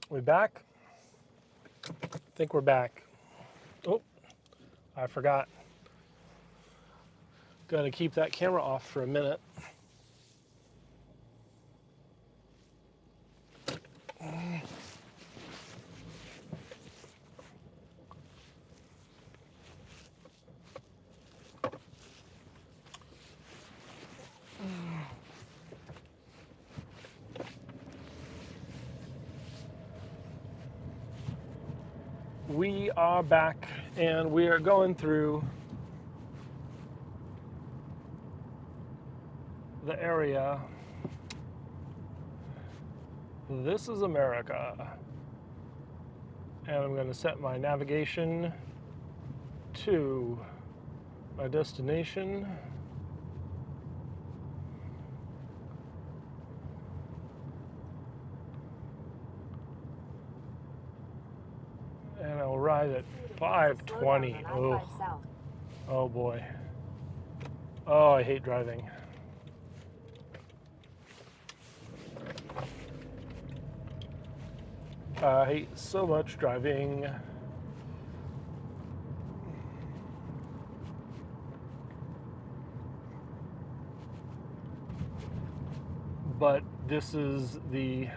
We back? I think we're back. Oh, I forgot. Gonna keep that camera off for a minute. We are back and we are going through the area. This is America. And I'm going to set my navigation to my destination. And I'll ride at 520. Oh boy. Oh, I hate driving. I hate so much driving. But this is the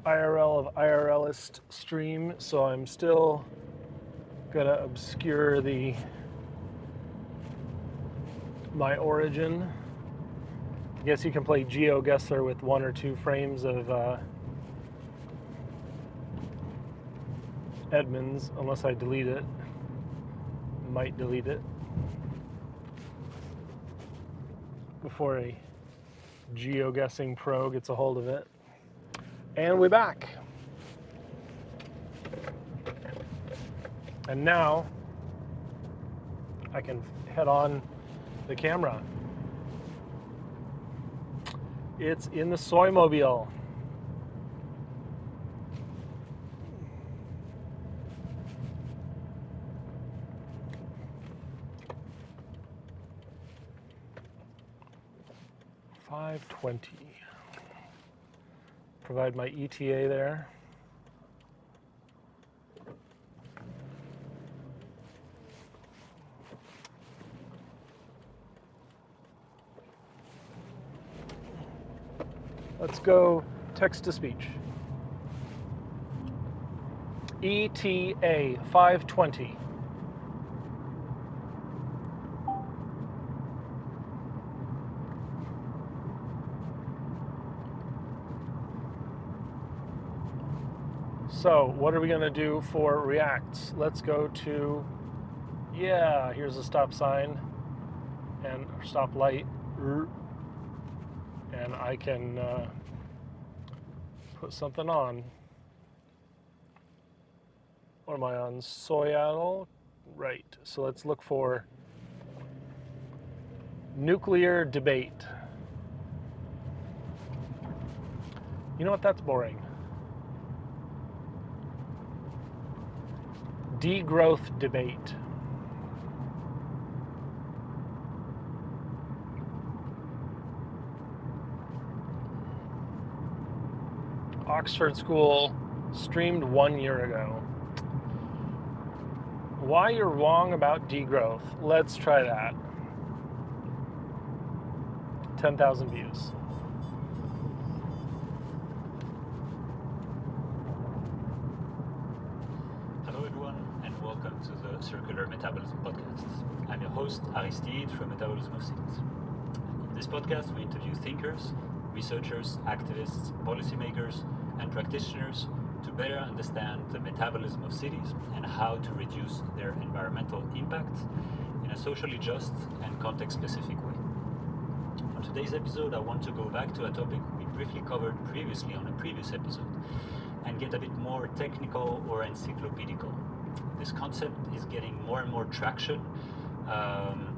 IRL of IRList stream, so I'm still gonna obscure my origin. I guess you can play GeoGuessr with 1 or 2 frames of Edmonds, unless I delete it. Might delete it before a GeoGuessing pro gets a hold of it. And we're back. And now I can head on the camera. It's in the SOYYYYYY. $5.20. Provide my ETA there. Let's go text to speech. ETA 520. So what are we gonna do for reacts? Let's go to, yeah, here's a stop sign and stop light. And I can put something on. What am I on? Seattle? Right. So let's look for nuclear debate. You know what? That's boring. Degrowth debate. Oxford School streamed 1 year ago. Why you're wrong about degrowth. Let's try that. 10,000 views. Hello everyone, and welcome to the Circular Metabolism Podcast. I'm your host, Aristide from Metabolism of Cities. In this podcast, we interview thinkers, researchers, activists, policymakers, and practitioners to better understand the metabolism of cities and how to reduce their environmental impact in a socially just and context-specific way. On today's episode, I want to go back to a topic we briefly covered previously on a previous episode and get a bit more technical or encyclopedical. This concept is getting more and more traction,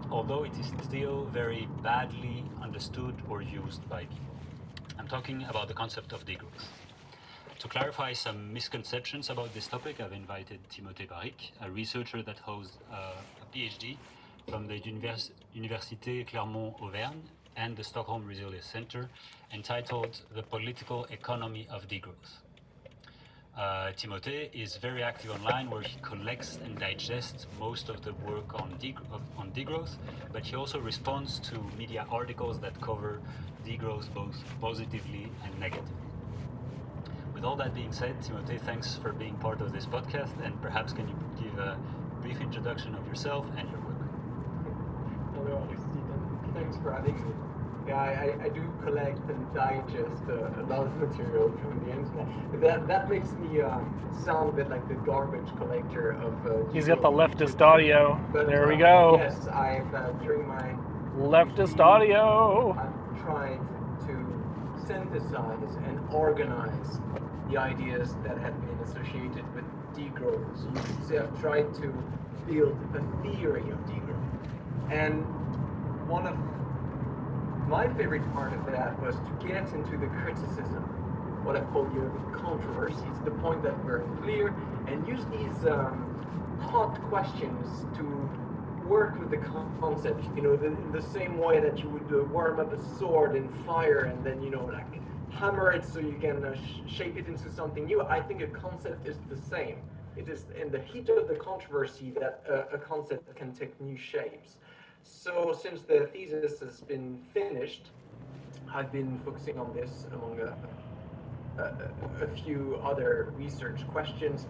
although it is still very badly understood or used by people. I'm talking about the concept of degrowth. To clarify some misconceptions about this topic, I've invited Timothée Barrique, a researcher that holds a PhD from the Université Clermont-Auvergne and the Stockholm Resilience Center, entitled The Political Economy of Degrowth. Timothée is very active online, where he collects and digests most of the work on degrowth, but he also responds to media articles that cover degrowth both positively and negatively. With all that being said, Timothée, thanks for being part of this podcast, and perhaps can you give a brief introduction of yourself and your work? Hello, Stephen. Thanks for having me. Yeah, I do collect and digest a lot of material from the internet. That makes me sound a bit like the garbage collector of. He's got the leftist audio. But, there we go. Yes, I've during my leftist audio. I've tried to synthesize and organize the ideas that have been associated with degrowth. So you could say I've tried to build a theory of degrowth, and one of my favorite part of that was to get into the criticism, what I've called the controversies, the point that were clear, and use these hot questions to work with the concept, in the same way that you would warm up a sword in fire and then, like hammer it so you can shape it into something new. I think a concept is the same. It is in the heat of the controversy that a concept can take new shapes. So since the thesis has been finished, I've been focusing on this among a few other research questions,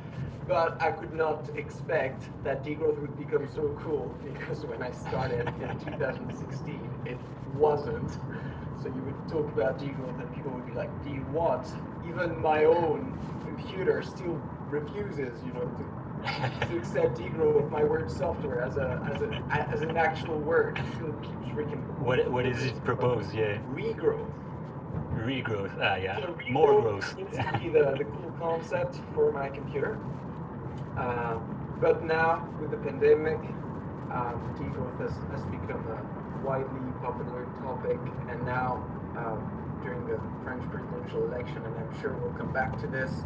but I could not expect that degrowth would become so cool, because when I started in 2016, it wasn't. So you would talk about degrowth and people would be like, "D what?" Even my own computer still refuses, to accept degrowth, my word software, as an actual word. It still keeps freaking. What is it proposed? Yeah. Regrowth. Regrowth. Yeah. So regrowth More growth. seems to be the cool concept for my computer. But now with the pandemic, degrowth has become a widely popular topic, and now during the French presidential election, and I'm sure we'll come back to this.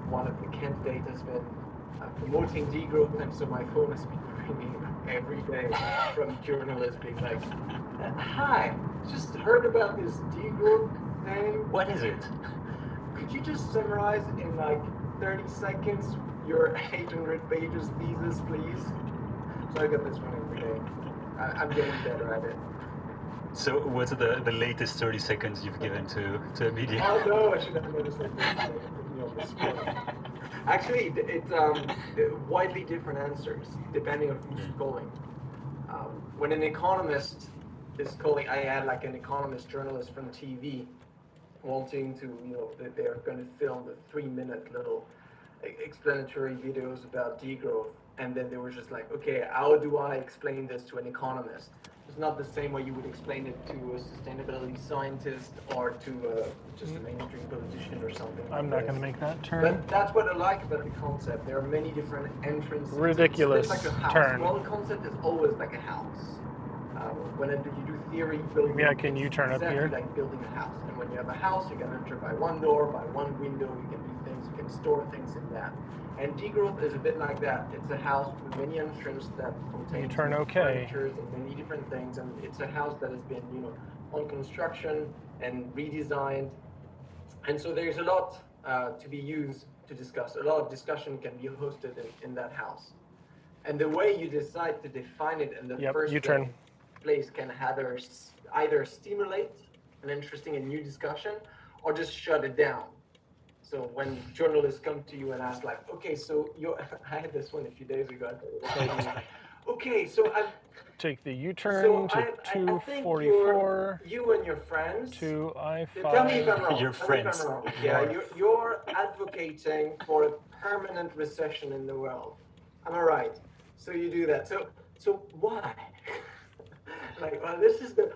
One of the candidates has been promoting degrowth, and so my phone has been ringing every day from journalists being like, "Hi, just heard about this degrowth thing. What is it? Could you just summarize in like 30 seconds your 800 pages thesis, please?" So I get this one every day. I'm getting better at it. So what's the latest 30 seconds you've given to a media? Oh no, I should have noticed that. Actually, it's widely different answers depending on who's calling. When an economist is calling, I had like an economist journalist from TV wanting to, that they're going to film the 3-minute little explanatory videos about degrowth, and then they were just like, okay, how do I explain this to an economist? It's not the same way you would explain it to a sustainability scientist or to just a mainstream politician or something. I'm not going to make that turn. But that's what I like about the concept. There are many different entrances. Ridiculous it's like a house. turn. One concept is always like a house. Whenever you do theory building, Yeah, can you turn up exactly here? like building a house. And when you have a house, you can enter by one door, by one window. You can do things. You can store things in that. And degrowth is a bit like that. It's a house with many entrances that contain furniture and many different things, and it's a house that has been, on construction and redesigned. And so there's a lot to be used to discuss. A lot of discussion can be hosted in that house. And the way you decide to define it in the first place can either stimulate an interesting and new discussion or just shut it down. So when journalists come to you and ask like, okay, so I had this one a few days ago. Okay, so I'm... Take the U-turn to 244. You and your friends... To I-5. Tell me if I'm wrong. Your friends. Yeah, you're advocating for a permanent recession in the world. Am I right? So you do that. So why? Like, well, this is the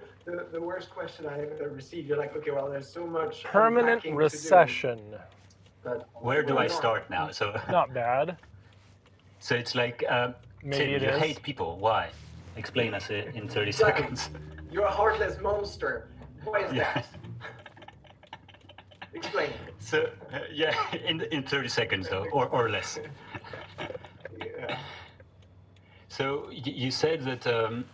worst question I ever received. You're like, okay, well, there's so much permanent recession. But where do I start now? So not bad. So it's like, maybe Tim, you hate people. Why? Explain us it in 30 seconds. You're a heartless monster. Why is that? Explain. So yeah, in 30 seconds though, or less. Yeah. So you said that a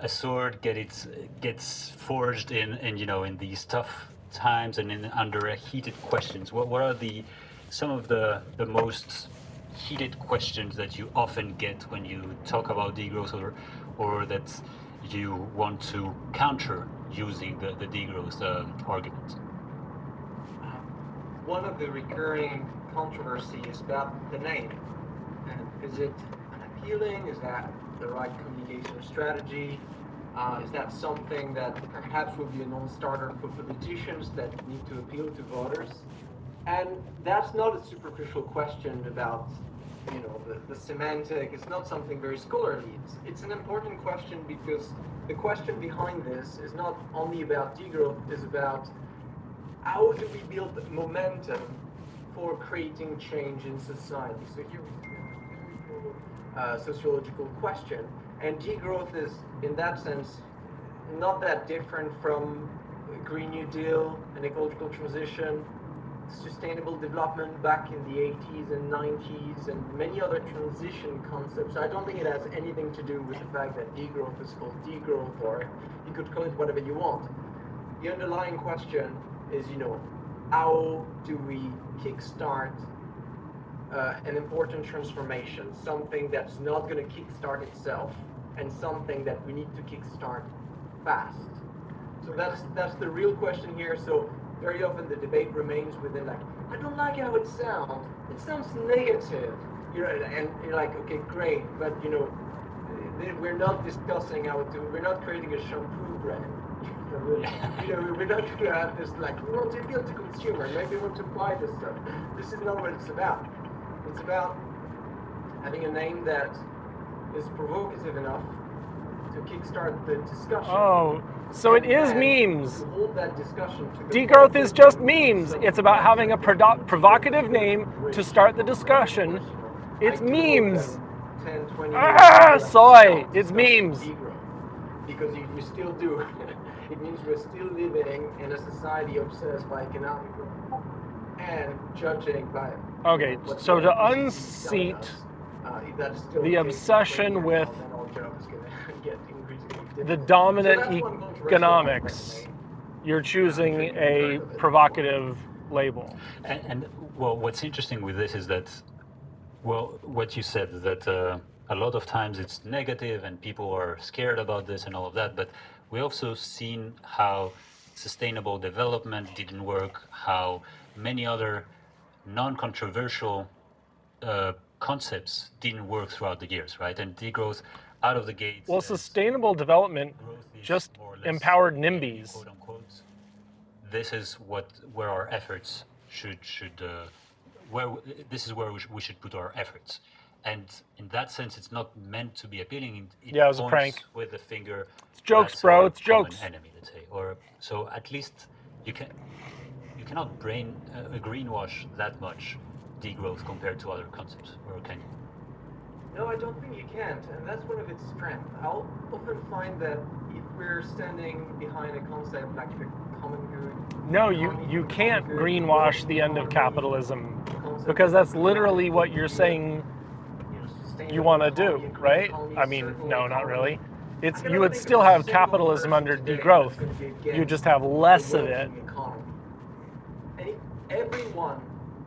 sword gets forged in these tough times and under heated questions, what are some of the most heated questions that you often get when you talk about degrowth, or that you want to counter using the degrowth argument? One of the recurring controversies is about the name. And is it unappealing? Is that the right communication strategy? Is that something that perhaps will be a non-starter for politicians that need to appeal to voters? And that's not a superficial question about, you know, the semantic. It's not something very scholarly. It's an important question because the question behind this is not only about degrowth, it's about how do we build momentum for creating change in society. So here we have a sociological question, and degrowth is, in that sense, not that different from Green New Deal and ecological transition, sustainable development back in the 80s and 90s, and many other transition concepts. I don't think it has anything to do with the fact that degrowth is called degrowth, or you could call it whatever you want. The underlying question is, you know, how do we kickstart an important transformation, something that's not going to kickstart itself, and something that we need to kickstart fast. So that's the real question here. So very often the debate remains within, like, I don't like how it sounds. It sounds negative, you know, and you're like, okay, great, but you know, we're not discussing how to. We're not creating a shampoo brand. You know, we're not going to have this, like, we want to appeal to consumer, maybe we want to buy this stuff. This is not what it's about. It's about having a name that is provocative enough to kickstart the discussion. Oh, so it is memes. To hold that discussion to Degrowth is just memes. It's about having a provocative name to start the discussion. It's memes. 10, 20 soy. It's memes. Because you still do. It means we're still living in a society obsessed by economic growth and judging by. Okay, so to unseat the obsession with the dominant economics, you're choosing a provocative label. And well, what's interesting with this is that, well, what you said, that a lot of times it's negative and people are scared about this and all of that, but we also seen how sustainable development didn't work, how many other non-controversial concepts didn't work throughout the years, right? And degrowth out of the gate. Well, sustainable development just empowered NIMBYs. Quote unquote. This is where our efforts this is where we should put our efforts. And in that sense, it's not meant to be appealing. It yeah, it was a points prank. With the finger. It's jokes, bro. It's jokes. Enemy, let's say, or so at least you cannot greenwash that much degrowth compared to other concepts, or can you? No, I don't think you can't, and that's one of its strengths. I'll often find that if we're standing behind a concept like the common good. No, you can't greenwash the end of capitalism, because that's literally what you're saying you want to do, right? I mean, no, not really. It's, you would still have capitalism under degrowth. You just have less of it. And everyone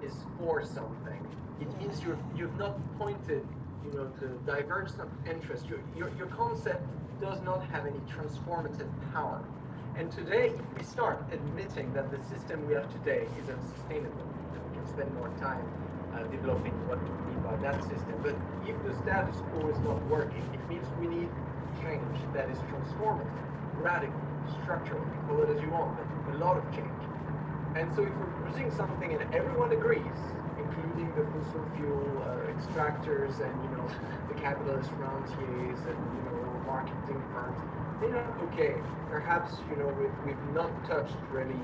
is for something. It means you've not pointed, you know, to divergence of interest. Your concept does not have any transformative power. And today, if we start admitting that the system we have today is unsustainable, we can spend more time developing what we mean by that system. But if the status quo is not working, it means we need change that is transformative, radical, structural, call it as you want, but a lot of change. And so if we're proposing something and everyone agrees, including the fossil fuel extractors and, you know, the capitalist rentiers and, you know, marketing firms, they're not okay. Perhaps, you know, we've not touched really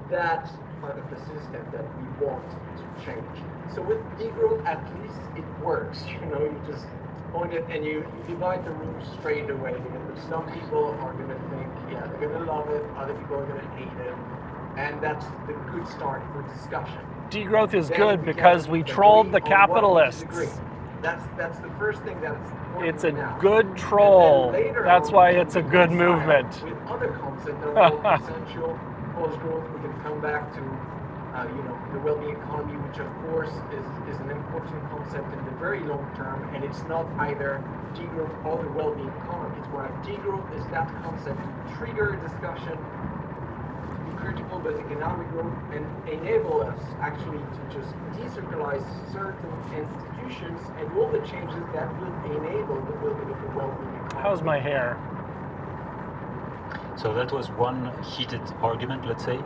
that part of the system that we want to change. So with degrowth, at least it works. You know, you just point it and you divide the room straight away. Because some people are going to think, yeah, they're going to love it. Other people are going to hate it. And that's the good start for discussion. Degrowth is good because we trolled the capitalists. That's the first thing that's important. It's a good troll. That's why it's a good movement. With other concepts that are more essential, post-growth, we can come back to the well-being economy, which of course is an important concept in the very long term, and it's not either degrowth or the well-being economy. It's where degrowth is that concept to trigger a discussion, to be critical about economic growth, and enable us actually to just decircularize certain institutions and all the changes that will enable the building of the well-being economy. How's my hair? So that was one heated argument, let's say.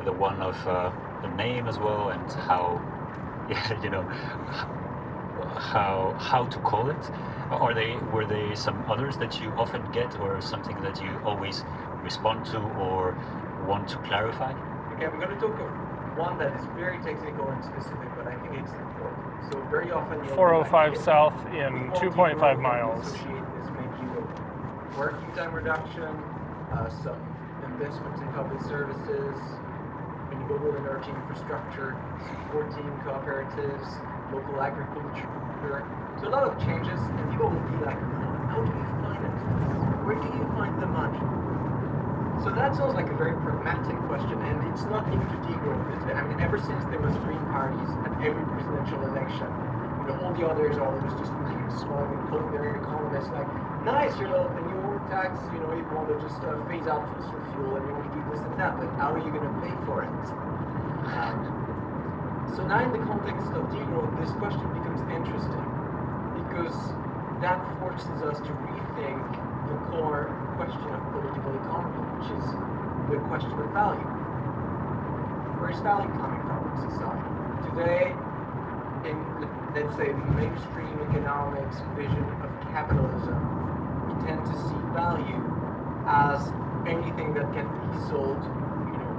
The one of the name as well, and how, how to call it. Were they some others that you often get, or something that you always respond to or want to clarify? Okay, I'm going to talk of one that is very technical and specific, but I think it's important. So very often 405 south in 2.5 miles. Associate this maybe with working time reduction, some investment in public services, renewable energy infrastructure, supporting cooperatives, local agriculture. So a lot of changes, and people will be like, how do you finance this? Where do you find the money? So that sounds like a very pragmatic question, and it's not linked to degrowth. I mean, ever since there was green parties at every presidential election, all the others are always just looking at small and calling their economists like, nice, and you won't tax, you want to just phase out fossil fuel, and you want to do this and that, but how are you going to pay for it? So now in the context of degrowth, this question becomes interesting, because that forces us to rethink the core question of political economy, which is the question of value. Where is value coming from in society? Today, in, let's say, mainstream economics vision of capitalism, we tend to see value as anything that can be sold,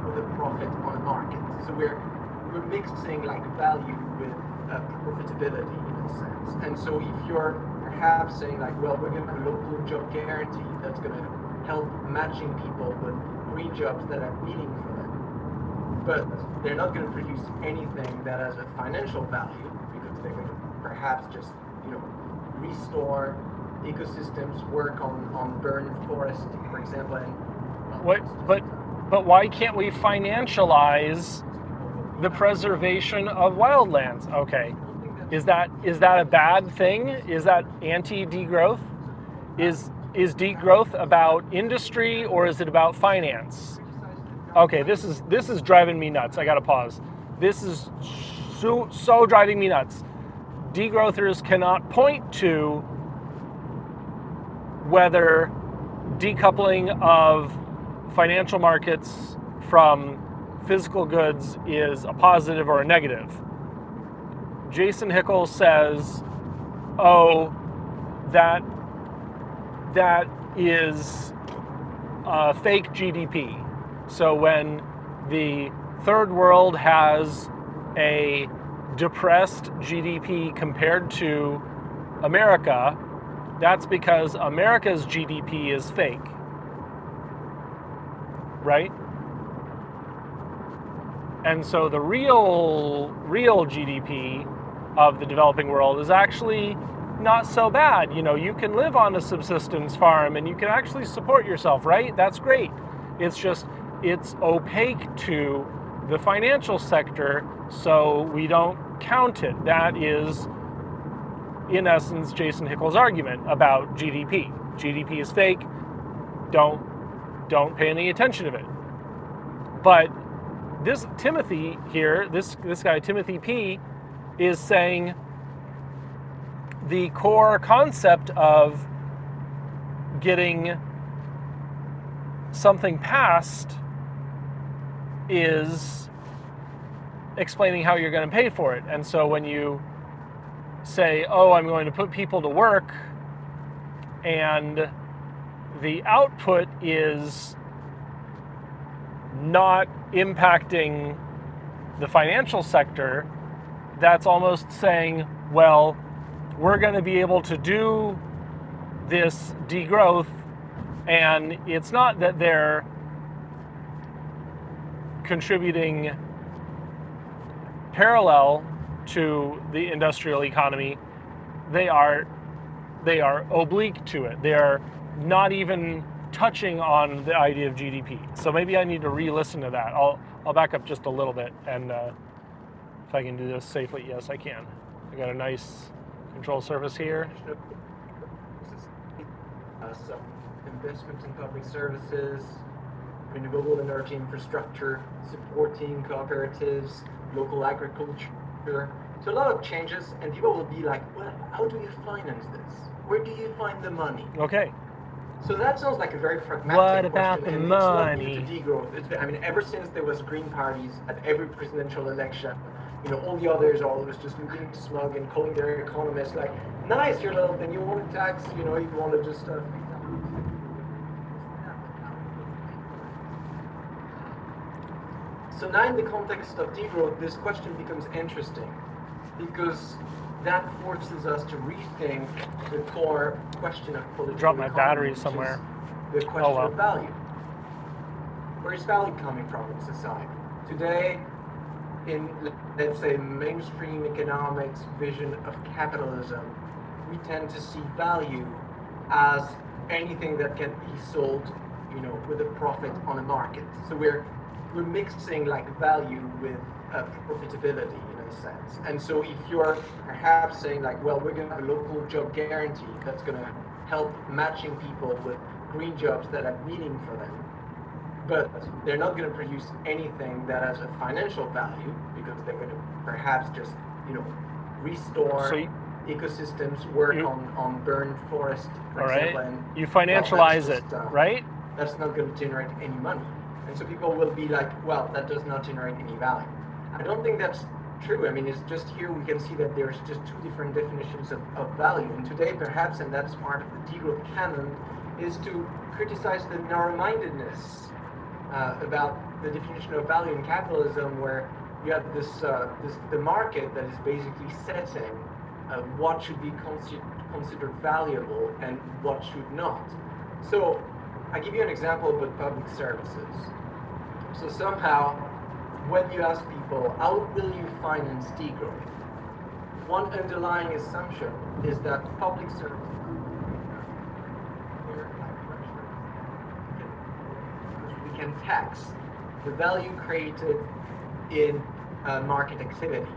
with a profit on a market. So we're mixing like value with profitability in a sense. And so if you're perhaps saying like, well, we're going to have a local job guarantee that's going to help matching people with green jobs that are meaning for them, but they're not going to produce anything that has a financial value, because they're going to perhaps just restore ecosystems, work on burned forest, for example. And but why can't we financialize the preservation of wildlands? Okay, is that a bad thing? Is that anti-degrowth? Is degrowth about industry, or is it about finance? Okay, this is driving me nuts. I gotta pause. This is so driving me nuts. Degrowthers cannot point to whether decoupling of financial markets from physical goods is a positive or a negative. Jason Hickel says, oh, that is fake GDP. So when the third world has a depressed GDP compared to America, that's because America's GDP is fake, right? And so the real GDP of the developing world is actually not so bad. You can live on a subsistence farm and you can actually support yourself, right? That's great. It's just, it's opaque to the financial sector, so we don't count it. That is, in essence, Jason Hickel's argument about GDP. GDP is fake. Don't pay any attention to it. But this Timothy here, this guy Timothy P, is saying the core concept of getting something passed is explaining how you're going to pay for it. And so when you say, oh, I'm going to put people to work, and the output is not impacting the financial sector, that's almost saying, well, we're going to be able to do this degrowth, and it's not that they're contributing parallel to the industrial economy, they are oblique to it. They are not even touching on the idea of GDP. So maybe I need to re-listen to that. I'll back up just a little bit, and if I can do this safely, yes, I can. I got a nice control surface here. So investment in public services, renewable energy infrastructure, supporting cooperatives, local agriculture. So a lot of changes, and people will be like, well, how do you finance this? Where do you find the money? Okay. So that sounds like a very pragmatic What about question, the and money? It's not new to degrowth. I mean, ever since there was green parties at every presidential election, all the others are always just looking smug and calling their economists like, nice, you're little, then you want to tax, you want to just... So now in the context of degrowth, this question becomes interesting because that forces us to rethink the core question of political Drop my economy, battery which is somewhere. the question well. of value. Where is value coming from in society? Today, in, let's say, mainstream economics vision of capitalism, we tend to see value as anything that can be sold, with a profit on a market. So we're mixing like value with profitability in a sense. And so if you're perhaps saying like, well, we're going to have a local job guarantee that's going to help matching people with green jobs that have meaning for them, but they're not going to produce anything that has a financial value because they're going to perhaps just, restore ecosystems, work on burned forest, for example. And you financialize it, right? That's not going to generate any money. And so people will be like, well, that does not generate any value. I don't think that's true. I mean, it's just here we can see that there's just two different definitions of value. And today, perhaps, and that's part of the degrowth canon, is to criticize the narrow-mindedness about the definition of value in capitalism, where you have the market that is basically setting what should be considered valuable and what should not. So I'll give you an example about public services. So somehow, when you ask people, how will you finance degrowth? One underlying assumption is that public services we can tax the value created in market activity.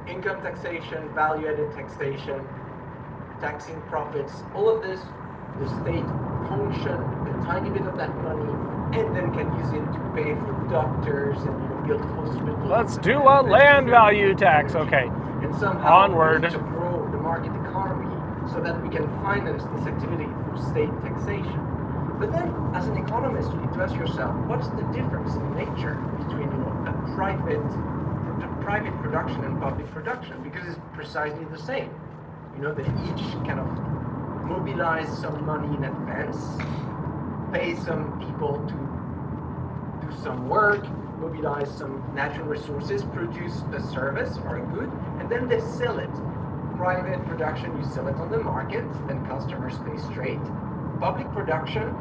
Income taxation, value-added taxation, taxing profits, all of this, the state function a tiny bit of that money and then can use it to pay for doctors and build hospitals. Let's do a land value tax, okay. And somehow onward we need to grow the market economy so that we can finance this activity through state taxation. But then, as an economist, you need to ask yourself, what's the difference in nature between a private production and public production? Because it's precisely the same. They each kind of mobilize some money in advance, pay some people to do some work, mobilize some natural resources, produce a service or a good, and then they sell it. Private production, you sell it on the market, then customers pay straight. Public production,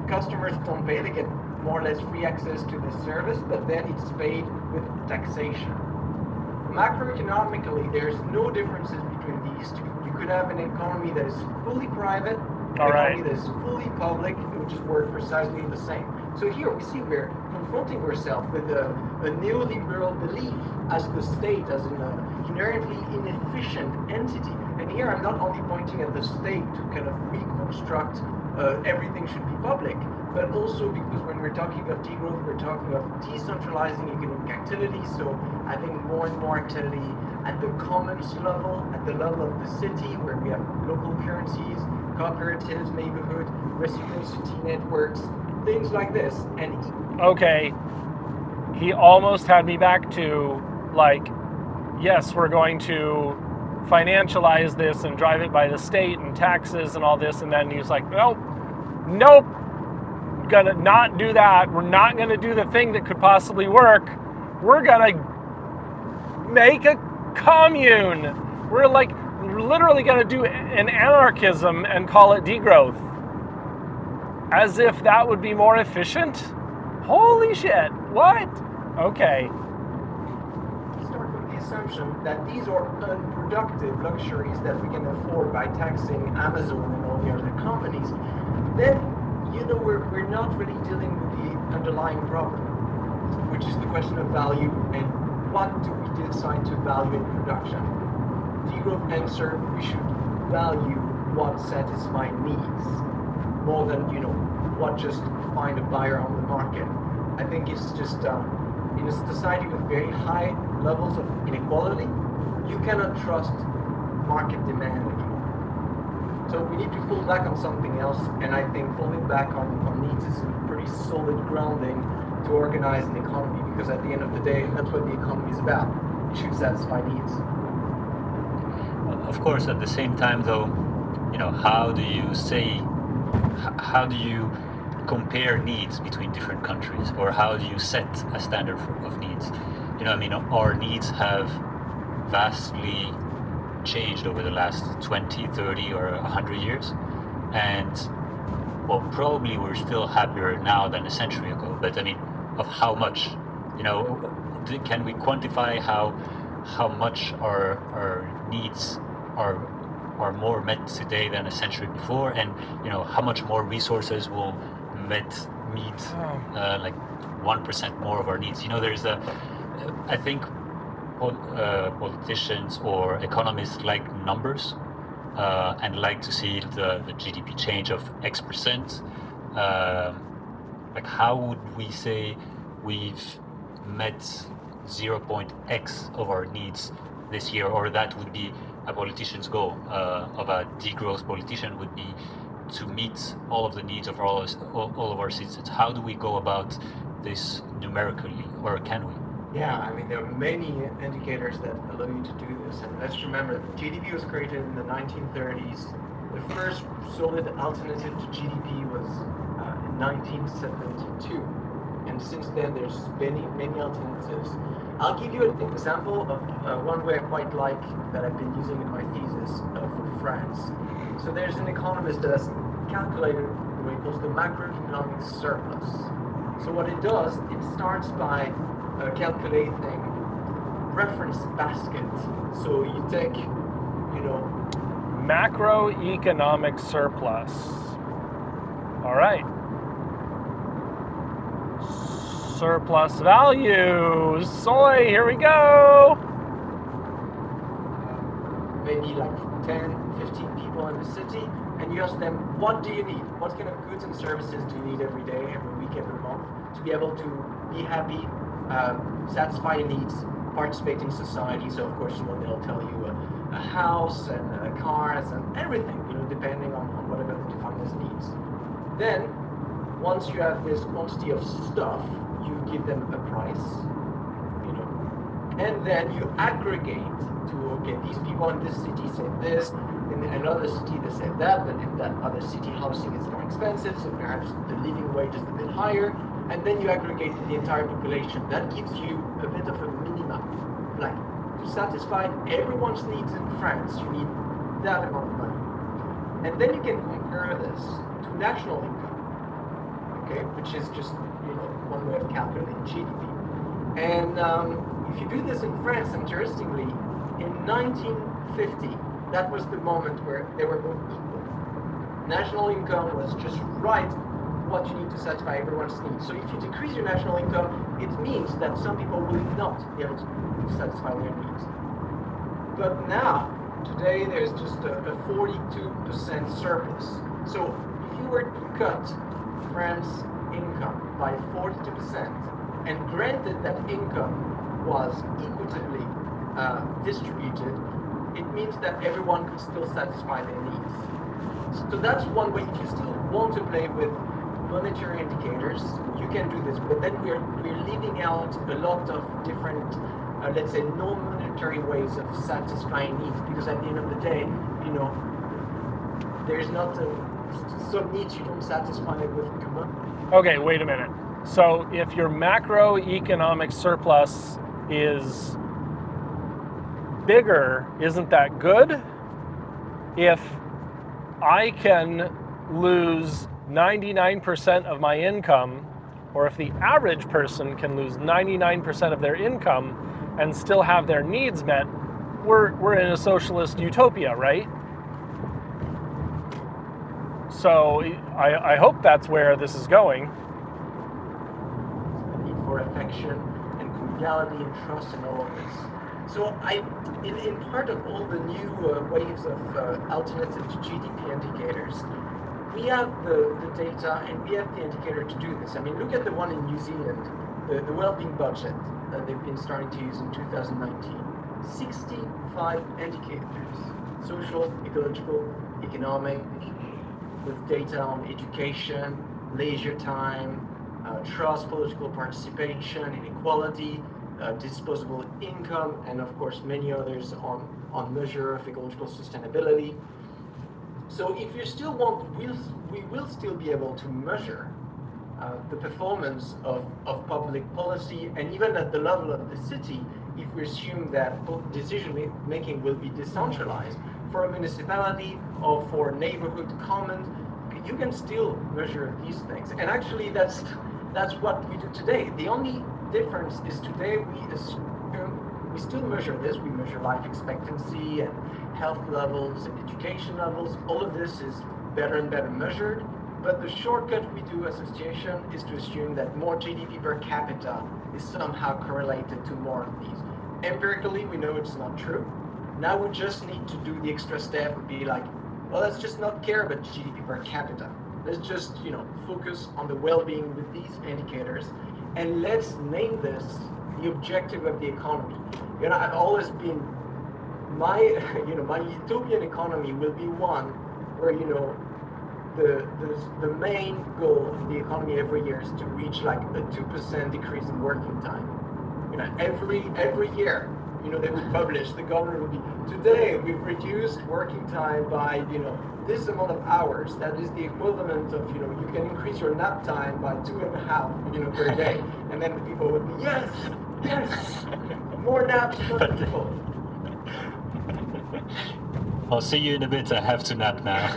customers don't pay, they get more or less free access to the service, but then it's paid with taxation. Macroeconomically, there's no differences between these two. You could have an economy that is fully private, an economy that is fully public, it would just work precisely the same. So here we see we're confronting ourselves with a neoliberal belief as the state as an inherently inefficient entity. And here I'm not only pointing at the state to kind of reconstruct everything should be public, but also because when we're talking of degrowth, we're talking of decentralizing economic activity, so having more and more activity at the commons level, at the level of the city, where we have local currencies, cooperatives, neighborhood, reciprocity networks, things like this. And okay, he almost had me back to, like, yes, we're going to financialize this and drive it by the state and taxes and all this, and then he's like, nope, gonna not do that. We're not gonna do the thing that could possibly work. We're gonna make a commune. We're literally gonna do an anarchism and call it degrowth, as if that would be more efficient. Holy shit, what? Okay. Start with the assumption that these are unproductive luxuries that we can afford by taxing Amazon and all the other companies. Then we're not really dealing with the underlying problem, which is the question of value and what do we decide to value in production. Degrowth answer, we should value what satisfies needs more than what just find a buyer on the market. I think it's just in a society with very high levels of inequality, you cannot trust market demand anymore. So we need to fall back on something else, and I think falling back on needs is a pretty solid grounding to organize an economy, because at the end of the day, that's what the economy is about. It should satisfy needs. Of course, at the same time, though, how do you compare needs between different countries, or how do you set a standard of needs? Our needs have vastly changed over the last 20, 30, or 100 years, and well, probably we're still happier now than a century ago, but of how much? Can we quantify how much our needs are more met today than a century before, and how much more resources will meet like 1% more of our needs? There's I think politicians or economists like numbers and like to see the GDP change of X%. Like, how would we say we've met 0.X of our needs this year? Or that would be a politician's goal of a degrowth politician, would be to meet all of the needs of all of our citizens. How do we go about this numerically, or can we? Yeah, there are many indicators that allow you to do this. And let's remember, GDP was created in the 1930s. The first solid alternative to GDP was in 1972. And since then, there's many alternatives. I'll give you an example of one way I quite like that I've been using in my thesis for France. So there's an economist that has calculated what he calls the macroeconomic surplus. So what it does, it starts by calculating reference basket. So you take, macroeconomic surplus. All right. Surplus values. Soy, here we go. Maybe like 10, 15 people in the city, and you ask them, what do you need? What kind of goods and services do you need every day, every week, every month to be able to be happy, satisfy your needs, participate in society? So of course, they'll tell you a house and cars and everything, depending on whatever they define as needs. Then, once you have this quantity of stuff, you give them a price, and then you aggregate to, okay, these people in this city say this, in another city they say that, but in that other city housing is more expensive, so perhaps the living wage is a bit higher, and then you aggregate the entire population. That gives you a bit of a minimum. Like, to satisfy everyone's needs in France, you need that amount of money. And then you can compare this to national income, okay, which is just, one way of calculating GDP. And if you do this in France, interestingly, in 1950, that was the moment where they were both equal. National income was just right what you need to satisfy everyone's needs. So if you decrease your national income, it means that some people will not be able to satisfy their needs. But now, today, there's just a 42% surplus. So if you were to cut France's income by 42%, and granted that income was equitably distributed, it means that everyone could still satisfy their needs. So that's one way. If you still want to play with monetary indicators, you can do this, but then we're leaving out a lot of different, let's say, non-monetary ways of satisfying needs, because at the end of the day, there's not some needs you don't satisfy with commodity. Okay, wait a minute. So if your macroeconomic surplus is bigger, isn't that good? If I can lose 99% of my income, or if the average person can lose 99% of their income and still have their needs met, we're in a socialist utopia, right? So I hope that's where this is going. The need for affection and conviviality and trust and all of this. So in part of all the new waves of alternative to GDP indicators, we have the data and we have the indicator to do this. I mean, look at the one in New Zealand, the well-being budget that they've been starting to use in 2019. 65 indicators, social, ecological, economic, with data on education, leisure time, trust, political participation, inequality, disposable income, and of course many others on measure of ecological sustainability. So if you still want, we will still be able to measure the performance of public policy, and even at the level of the city, if we assume that decision making will be decentralized for a municipality or for a neighborhood common, you can still measure these things. And actually that's what we do today. The only difference is today we still measure this. We measure life expectancy and health levels and education levels. All of this is better and better measured. But the shortcut we do as association is to assume that more GDP per capita is somehow correlated to more of these. Empirically, we know it's not true. Now we just need to do the extra step and be like, well, let's just not care about GDP per capita. Let's just, focus on the well-being with these indicators, and let's name this the objective of the economy. I've always been my utopian economy will be one where the main goal of the economy every year is to reach like a 2% decrease in working time. Every year, they would publish, the government would be, today we've reduced working time by, this amount of hours. That is the equivalent of, you can increase your nap time by 2.5, per day. And then the people would be, yes, more naps for people. I'll see you in a bit. I have to nap now.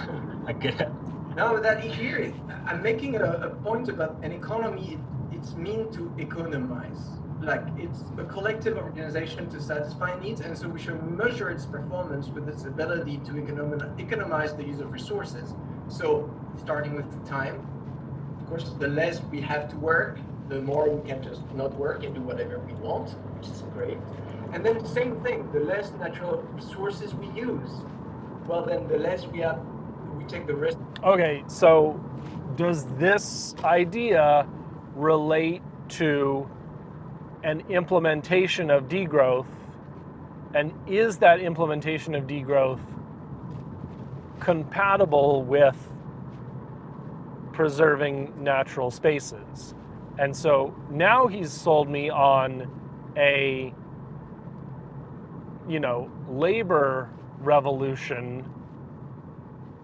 Okay. No, that here, I'm making a point about an economy. It's meant to economize. Like, it's a collective organization to satisfy needs, and so we should measure its performance with its ability to economize the use of resources. So, starting with the time, of course, the less we have to work, the more we can just not work and do whatever we want, which is great. And then the same thing, the less natural resources we use, well, then the less we take the risk. Okay, so does this idea relate to an implementation of degrowth, and is that implementation of degrowth compatible with preserving natural spaces? And so now he's sold me on a labor revolution,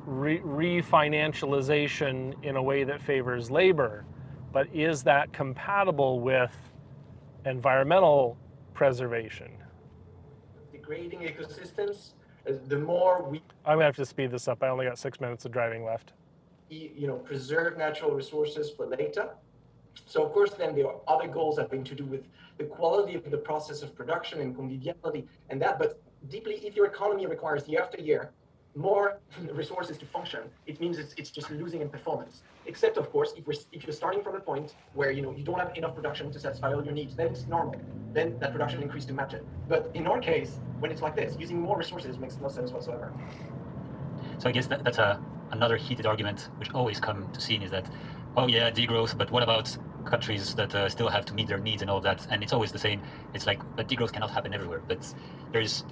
refinancialization in a way that favors labor, but is that compatible with environmental preservation? Degrading ecosystems, the more we... I'm gonna have to speed this up. I only got 6 minutes of driving left. Preserve natural resources for later. So of course, then there are other goals having to do with the quality of the process of production and conviviality and that, but deeply, if your economy requires year after year more resources to function, it means it's just losing in performance. Except, of course, if you're starting from a point where you don't have enough production to satisfy all your needs, then it's normal. Then that production increase to match it. But in our case, when it's like this, using more resources makes no sense whatsoever. So I guess that's another heated argument which always come to scene is that, oh yeah, degrowth, but what about countries that still have to meet their needs and all of that? And it's always the same. It's like, but degrowth cannot happen everywhere. But there's,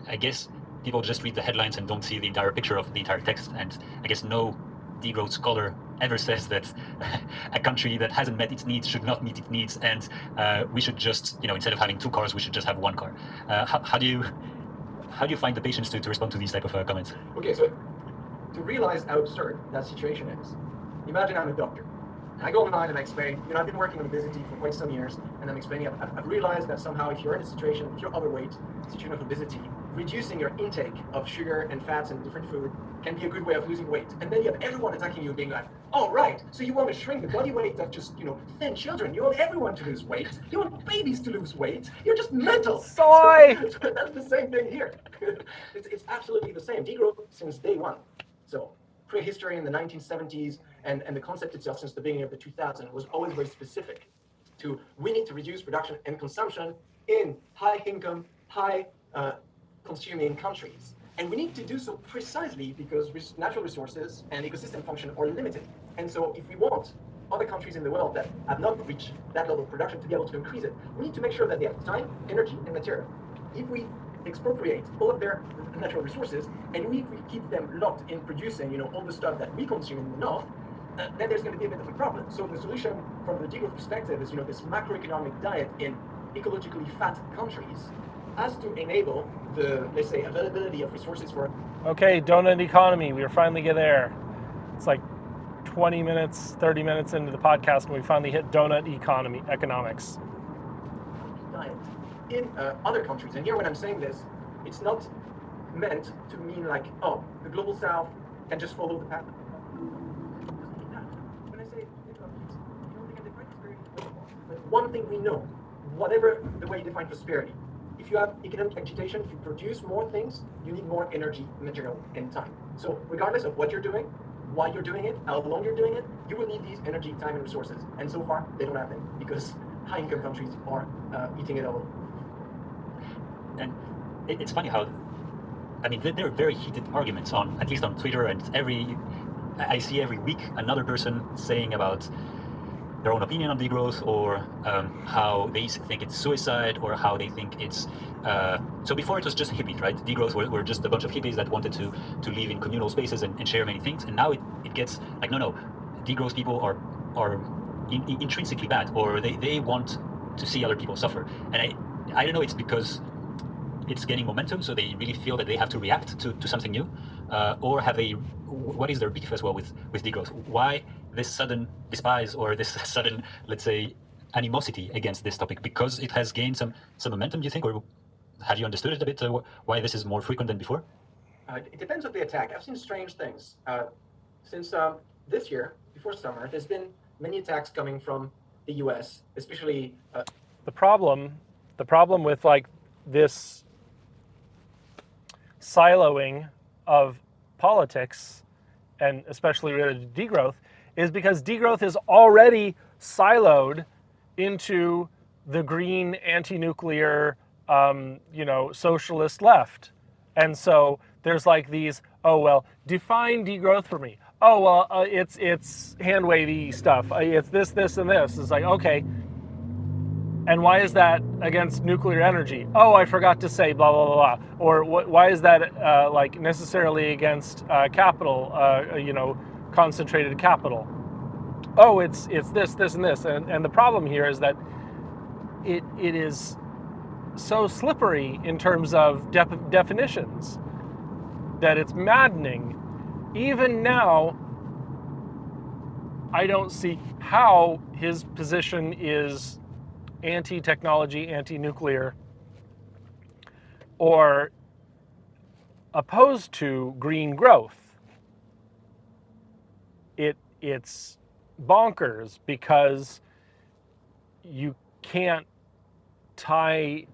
I guess, people just read the headlines and don't see the entire picture of the entire text. And I guess no degrowth scholar ever says that a country that hasn't met its needs should not meet its needs, and we should just, instead of having 2 cars, we should just have 1 car. How do you find the patience to respond to these type of comments? Okay, so to realize how absurd that situation is, imagine I'm a doctor. I go online and I explain, I've been working on obesity for quite some years, and I'm explaining, I've realized that somehow if you're in a situation, if you're overweight, situation of obesity, reducing your intake of sugar and fats and different food can be a good way of losing weight. And then you have everyone attacking you being like, oh, right, so you want to shrink the body weight of just, thin children. You want everyone to lose weight. You want babies to lose weight. You're just mental. Soy! So that's the same thing here. It's absolutely the same. Degrowth since day one. So prehistory in the 1970s, and the concept itself since the beginning of the 2000s was always very specific to we need to reduce production and consumption in high income, high consuming countries. And we need to do so precisely because natural resources and ecosystem function are limited. And so if we want other countries in the world that have not reached that level of production to be able to increase it, we need to make sure that they have time, energy, and material. If we expropriate all of their natural resources and we keep them locked in producing, all the stuff that we consume enough, then there's going to be a bit of a problem. So the solution from the degrowth perspective is, this macroeconomic diet in ecologically fat countries has to enable the, let's say, availability of resources for... Okay, donut economy, we are finally getting there. It's like 20 minutes, 30 minutes into the podcast, and we finally hit donut economics. Diet in other countries. And here when I'm saying this, it's not meant to mean like, oh, the global south can just follow the path. When I say countries, they can define prosperity. But one thing we know, whatever the way you define prosperity, if you have economic agitation, if you produce more things, you need more energy, material, and time. So regardless of what you're doing, why you're doing it, how long you're doing it, you will need these energy, time, and resources. And so far, they don't have them because high-income countries are eating it all. And it's funny how, there are very heated arguments on, at least on Twitter, and I see every week another person saying about their own opinion on degrowth, or how they think it's suicide, or how they think it's... So before it was just hippies, right? Degrowth were just a bunch of hippies that wanted to live in communal spaces and share many things. And now it gets like, no, degrowth people are intrinsically bad, or they want to see other people suffer. And I don't know, it's because it's getting momentum, so they really feel that they have to react to something new, or what is their beef as well with degrowth? Why this sudden despise, or this sudden, let's say, animosity against this topic? Because it has gained some momentum, do you think, or have you understood it a bit, why this is more frequent than before? It depends on the attack. I've seen strange things. Since this year, before summer, there's been many attacks coming from the US, especially... The problem with like this siloing of politics, and especially related to degrowth, is because degrowth is already siloed into the green, anti-nuclear, socialist left. And so there's like these, oh, well, define degrowth for me. Oh, well, it's hand-wavy stuff. It's this, this, and this. It's like, okay. And why is that against nuclear energy? Oh, I forgot to say blah, blah, blah, blah. Or why is that necessarily against capital, concentrated capital? Oh, it's this, this, and this. And the problem here is that it is so slippery in terms of definitions that it's maddening. Even now, I don't see how his position is anti-technology, anti-nuclear, or opposed to green growth. It's bonkers because you can't tie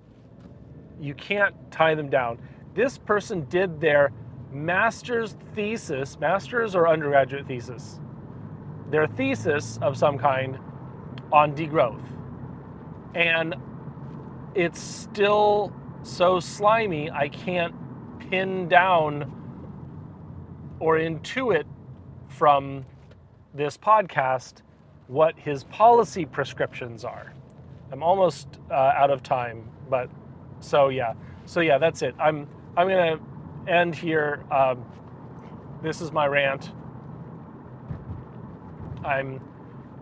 them down. This person did their master's or undergraduate thesis, their thesis of some kind on degrowth. And it's still so slimy, I can't pin down or intuit from this podcast what his policy prescriptions are. I'm almost out of time, but so yeah, that's it. I'm gonna end here. This is my rant. I'm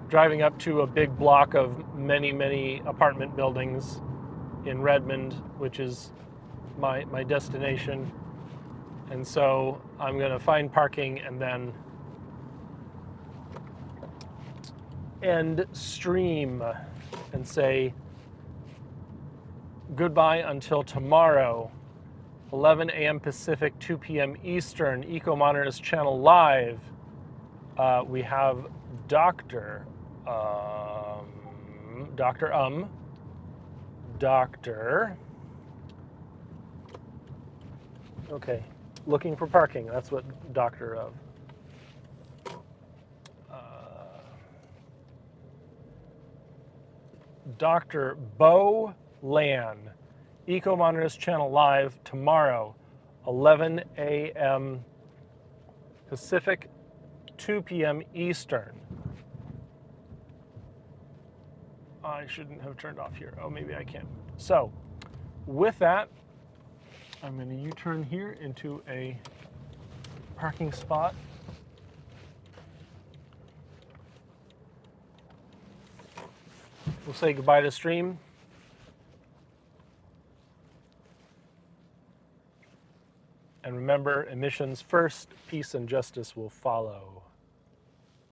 driving up to a big block of many apartment buildings in Redmond, which is my destination. And so I'm going to find parking and then end stream and say goodbye until tomorrow, 11 a.m. Pacific, 2 p.m. Eastern, Eco-Modernist Channel Live. We have Doctor, okay, looking for parking, that's what Doctor of. Dr. Bo Lan, Eco Monitorist Channel live tomorrow, 11 a.m. Pacific, 2 p.m. Eastern. I shouldn't have turned off here. Oh, maybe I can. So, with that, I'm going to U-turn here into a parking spot. We'll say goodbye to stream. And remember, emissions first, peace and justice will follow.